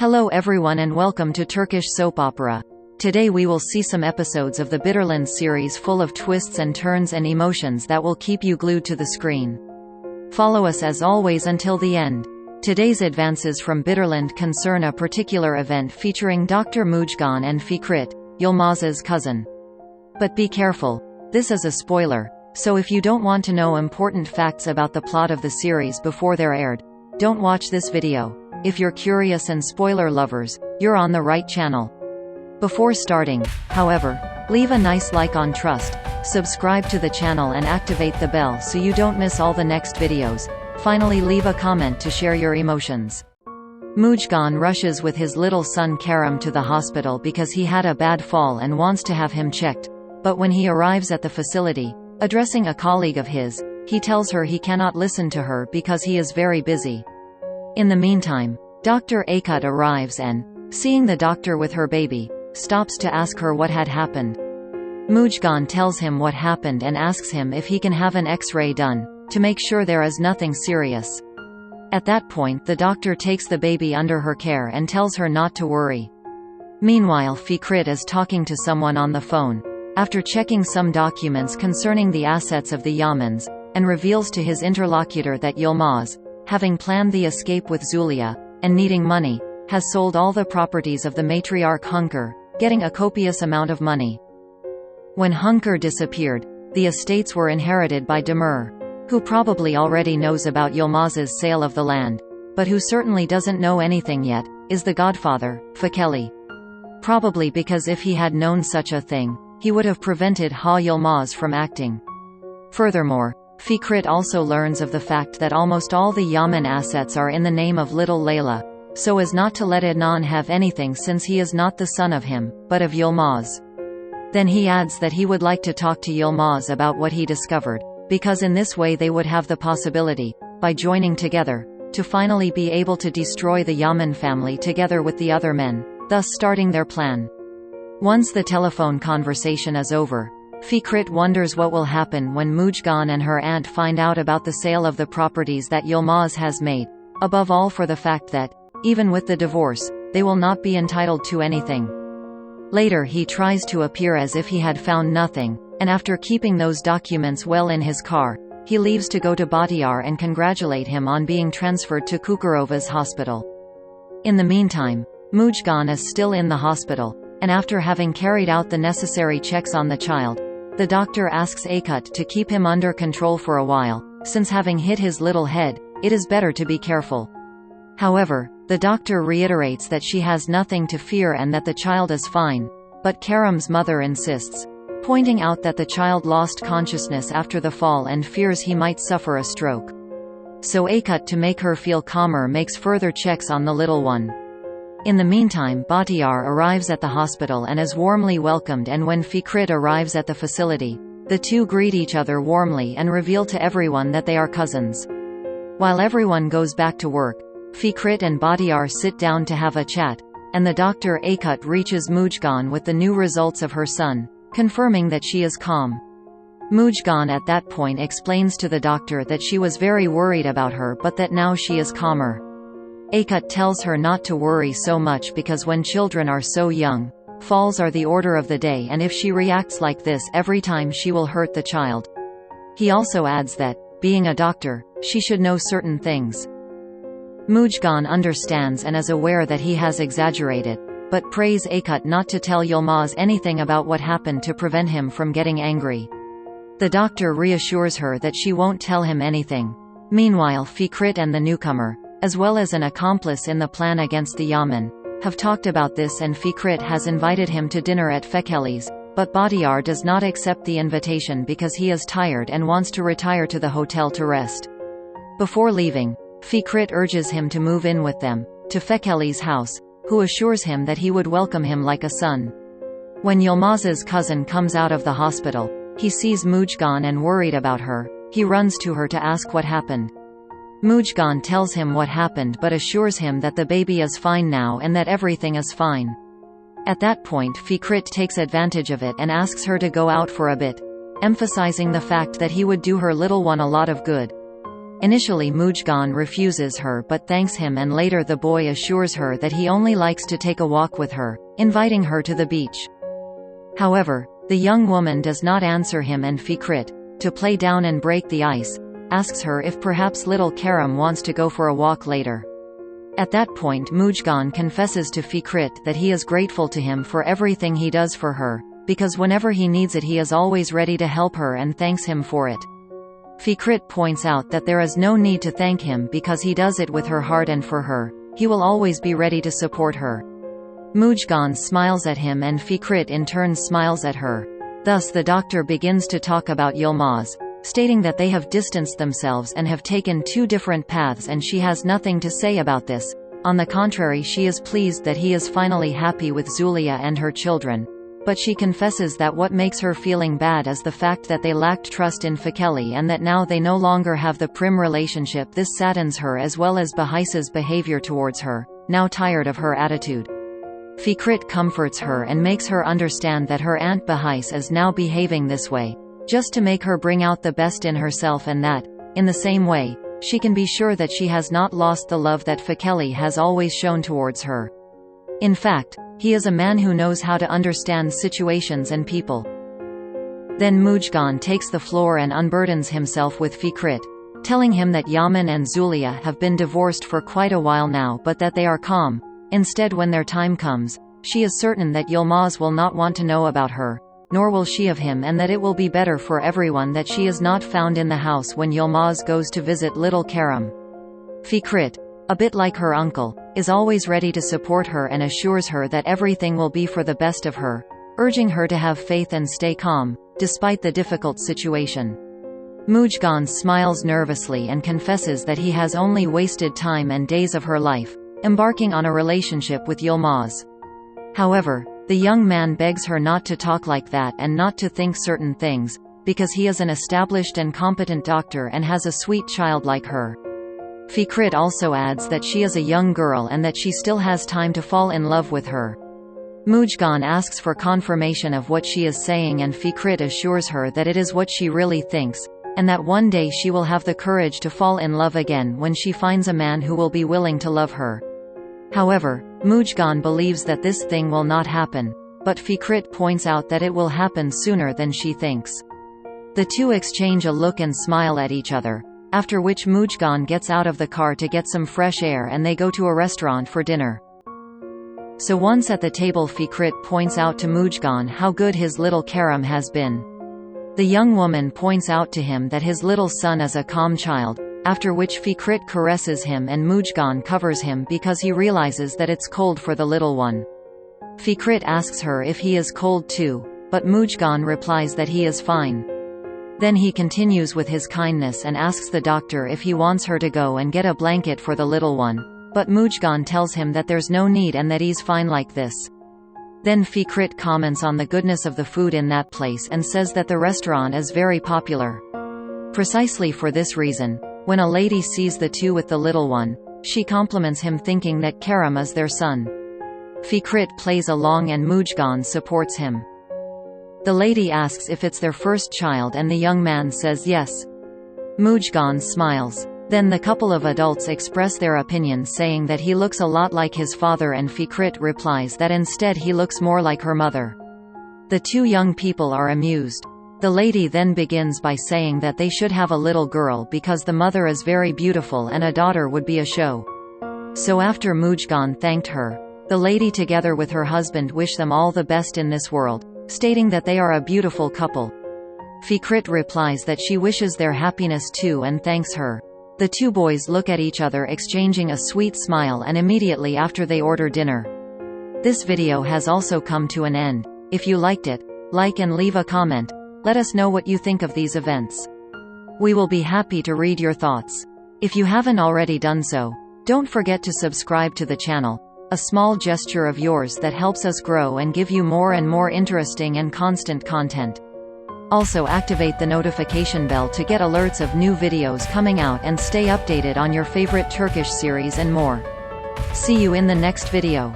Hello everyone and welcome to Turkish Soap Opera. Today we will see some episodes of the Bitterland series full of twists and turns and emotions that will keep you glued to the screen. Follow us as always until the end. Today's advances from Bitterland concern a particular event featuring Dr. Mujgan and Fikrit, Yilmaz's cousin. But be careful, this is a spoiler, so if you don't want to know important facts about the plot of the series before they're aired, don't watch this video. If you're curious and spoiler lovers, you're on the right channel. Before starting, however, leave a nice like on Trust, subscribe to the channel and activate the bell so you don't miss all the next videos. Finally, leave a comment to share your emotions. Mujgan rushes with his little son Karim to the hospital because he had a bad fall and wants to have him checked, but when he arrives at the facility, addressing a colleague of his, he tells her he cannot listen to her because he is very busy. In the meantime, Dr. Fikrit arrives and, seeing the doctor with her baby, stops to ask her what had happened. Mujgan tells him what happened and asks him if he can have an X-ray done, to make sure there is nothing serious. At that point the doctor takes the baby under her care and tells her not to worry. Meanwhile, Fikrit is talking to someone on the phone, after checking some documents concerning the assets of the Yamans, and reveals to his interlocutor that Yilmaz, having planned the escape with Zuleyha, and needing money, has sold all the properties of the matriarch Hunker, getting a copious amount of money. When Hunker disappeared, the estates were inherited by Demir, who probably already knows about Yilmaz's sale of the land, but who certainly doesn't know anything yet, is the godfather, Fikret. Probably because if he had known such a thing, he would have prevented Yilmaz from acting. Furthermore, Fikrit also learns of the fact that almost all the Yaman assets are in the name of little Layla, so as not to let Adnan have anything since he is not the son of him, but of Yilmaz. Then he adds that he would like to talk to Yilmaz about what he discovered, because in this way they would have the possibility, by joining together, to finally be able to destroy the Yaman family together with the other men, thus starting their plan. Once the telephone conversation is over, Fikrit wonders what will happen when Mujgan and her aunt find out about the sale of the properties that Yilmaz has made, above all for the fact that, even with the divorce, they will not be entitled to anything. Later he tries to appear as if he had found nothing, and after keeping those documents well in his car, he leaves to go to Bahtiyar and congratulate him on being transferred to Cukurova's hospital. In the meantime, Mujgan is still in the hospital, and after having carried out the necessary checks on the child, the doctor asks Fikrit to keep him under control for a while, since having hit his little head, it is better to be careful. However, the doctor reiterates that she has nothing to fear and that the child is fine, but Karim's mother insists, pointing out that the child lost consciousness after the fall and fears he might suffer a stroke. So Fikrit, to make her feel calmer, makes further checks on the little one. In the meantime, Bahtiyar arrives at the hospital and is warmly welcomed, and when Fikrit arrives at the facility, the two greet each other warmly and reveal to everyone that they are cousins. While everyone goes back to work, Fikrit and Bahtiyar sit down to have a chat, and the doctor Fikrit reaches Mujgan with the new results of her son, confirming that she is calm. Mujgan at that point explains to the doctor that she was very worried about her but that now she is calmer. Fikrit tells her not to worry so much because when children are so young, falls are the order of the day, and if she reacts like this every time she will hurt the child. He also adds that, being a doctor, she should know certain things. Mujgan understands and is aware that he has exaggerated, but prays Fikrit not to tell Yilmaz anything about what happened to prevent him from getting angry. The doctor reassures her that she won't tell him anything. Meanwhile, Fikrit and the newcomer, as well as an accomplice in the plan against the Yaman, have talked about this, and Fikrit has invited him to dinner at Fikret's, but Bahtiyar does not accept the invitation because he is tired and wants to retire to the hotel to rest. Before leaving, Fikrit urges him to move in with them, to Fikret's house, who assures him that he would welcome him like a son. When Yilmaz's cousin comes out of the hospital, he sees Mujgan and, worried about her, he runs to her to ask what happened. Mujgan tells him what happened but assures him that the baby is fine now and that everything is fine. At that point Fikrit takes advantage of it and asks her to go out for a bit, emphasizing the fact that he would do her little one a lot of good. Initially Mujgan refuses her but thanks him, and later the boy assures her that he only likes to take a walk with her, inviting her to the beach. However, the young woman does not answer him, and Fikrit, to play down and break the ice, asks her if perhaps little Karim wants to go for a walk later. At that point Mujgan confesses to Fikrit that he is grateful to him for everything he does for her, because whenever he needs it he is always ready to help her, and thanks him for it. Fikrit points out that there is no need to thank him because he does it with her heart, and for her, he will always be ready to support her. Mujgan smiles at him and Fikrit in turn smiles at her. Thus the doctor begins to talk about Yilmaz, stating that they have distanced themselves and have taken two different paths, and she has nothing to say about this. On the contrary, she is pleased that he is finally happy with Zuleyha and her children. But she confesses that what makes her feeling bad is the fact that they lacked trust in Fikret, and that now they no longer have the prim relationship. This saddens her, as well as Bahisa's behavior towards her, now tired of her attitude. Fikret comforts her and makes her understand that her aunt Bahis is now behaving this way, just to make her bring out the best in herself, and that, in the same way, she can be sure that she has not lost the love that Fikret has always shown towards her. In fact, he is a man who knows how to understand situations and people. Then Mujgan takes the floor and unburdens himself with Fikret, telling him that Yaman and Zuleyha have been divorced for quite a while now, but that they are calm. Instead, when their time comes, she is certain that Yilmaz will not want to know about her, nor will she of him, and that it will be better for everyone that she is not found in the house when Yilmaz goes to visit little Karim. Fikret, a bit like her uncle, is always ready to support her and assures her that everything will be for the best of her, urging her to have faith and stay calm, despite the difficult situation. Mujgan smiles nervously and confesses that he has only wasted time and days of her life, embarking on a relationship with Yilmaz. However, the young man begs her not to talk like that and not to think certain things, because he is an established and competent doctor and has a sweet child like her. Fikret also adds that she is a young girl and that she still has time to fall in love with her. Mujgan asks for confirmation of what she is saying, and Fikret assures her that it is what she really thinks, and that one day she will have the courage to fall in love again when she finds a man who will be willing to love her. However, Mujgan believes that this thing will not happen, but Fikret points out that it will happen sooner than she thinks. The two exchange a look and smile at each other, after which Mujgan gets out of the car to get some fresh air and they go to a restaurant for dinner. So once at the table, Fikret points out to Mujgan how good his little Karim has been. The young woman points out to him that his little son is a calm child, after which Fikret caresses him and Mujgan covers him because he realizes that it's cold for the little one. Fikret asks her if he is cold too, but Mujgan replies that he is fine. Then he continues with his kindness and asks the doctor if he wants her to go and get a blanket for the little one, but Mujgan tells him that there's no need and that he's fine like this. Then Fikret comments on the goodness of the food in that place and says that the restaurant is very popular. Precisely for this reason, when a lady sees the two with the little one, she compliments him, thinking that Karim is their son. Fikret plays along and Mujgan supports him. The lady asks if it's their first child and the young man says yes. Mujgan smiles. Then the couple of adults express their opinions, saying that he looks a lot like his father, and Fikret replies that instead he looks more like her mother. The two young people are amused. The lady then begins by saying that they should have a little girl because the mother is very beautiful and a daughter would be a show. So after Mujgan thanked her, the lady together with her husband wish them all the best in this world, stating that they are a beautiful couple. Fikret replies that she wishes their happiness too and thanks her. The two boys look at each other, exchanging a sweet smile, and immediately after they order dinner. This video has also come to an end. If you liked it, like and leave a comment. Let us know what you think of these events. We will be happy to read your thoughts. If you haven't already done so, don't forget to subscribe to the channel, a small gesture of yours that helps us grow and give you more and more interesting and constant content. Also activate the notification bell to get alerts of new videos coming out and stay updated on your favorite Turkish series and more. See you in the next video.